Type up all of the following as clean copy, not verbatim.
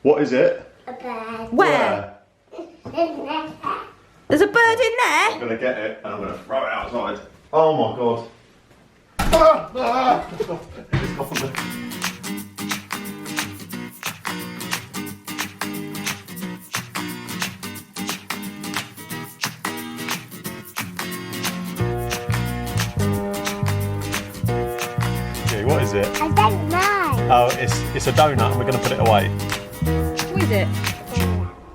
What is it? A bird. Where? There's a bird in there? I'm gonna get it and I'm gonna throw it outside. Oh my god. Ah, ah. It's gone. Okay, what is it? I don't know. Oh, it's a donut and we're gonna put it away. What is it?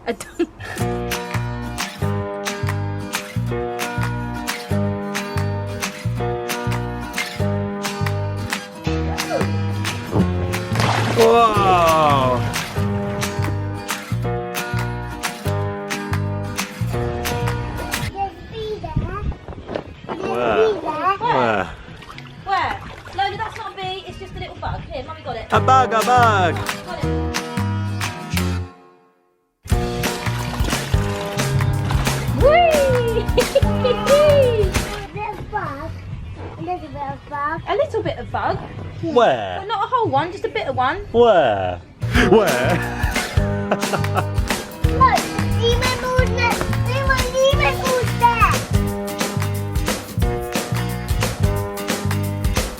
A donut. Whoa! There's bee there. Where? Bee there. Where? Where? Lola, that's not a bee, it's just a little bug. Here, Mummy got it. A bug, a bug! Got it. Whee! There's a bug. A little bit of bug. A little bit of bug, Where? but not a whole one, just a bit of one. Where? Where? Look, see my balls there. See my balls there.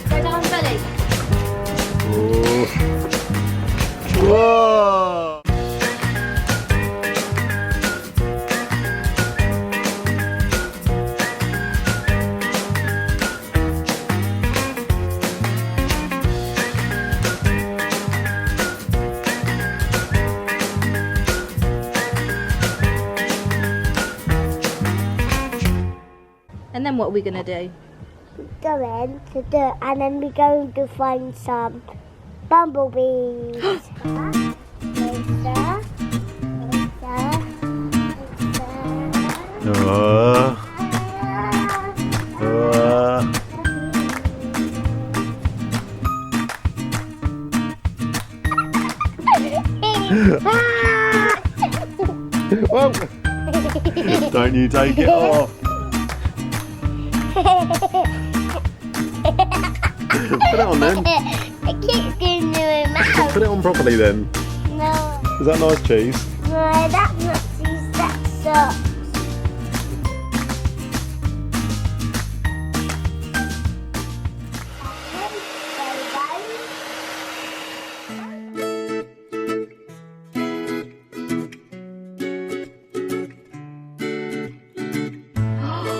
Go down the belly. Whoa! And then what are we going to do? Going to do it, and then we're going to find some bumblebees. There. Whoa! Don't you take it off. Put it on then. It keeps going to my mouth. Put it on properly then. No, Is that nice cheese? no, that's not cheese, that's salt.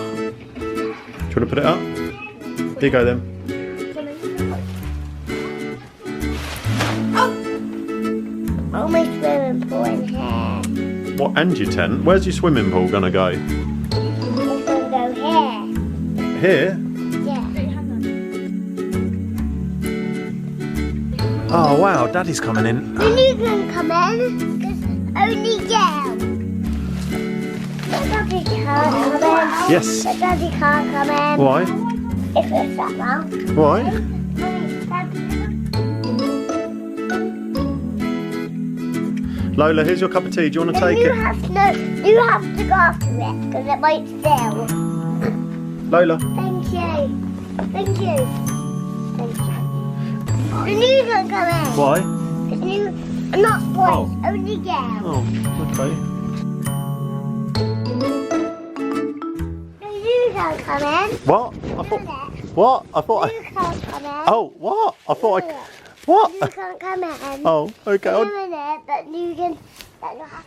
Do you want to put it up? Here you go then. Oh, my swimming pool in here. What, and your tent? Where's your swimming pool gonna go? It's going to go here. Here? Yeah. Oh wow, Daddy's coming in. Then you can come in, because only girl. But Daddy can't come in. Yes. But Daddy can't come in. Why? If it's that long. Why? Mummy, Daddy. Lola, here's your cup of tea. Do you want to take you it? have to go after it, because it might spill. Lola. Thank you. Thank you. Thank you. Then you can come in. Why? Because you, not boys, Oh. only girls. Oh, okay. Then you can come in. What? I thought. What? I thought. You can't come in. Oh, what? I thought I. What? You can't come in. Oh, okay. In a minute, but you can.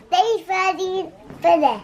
Stay ready. Finish.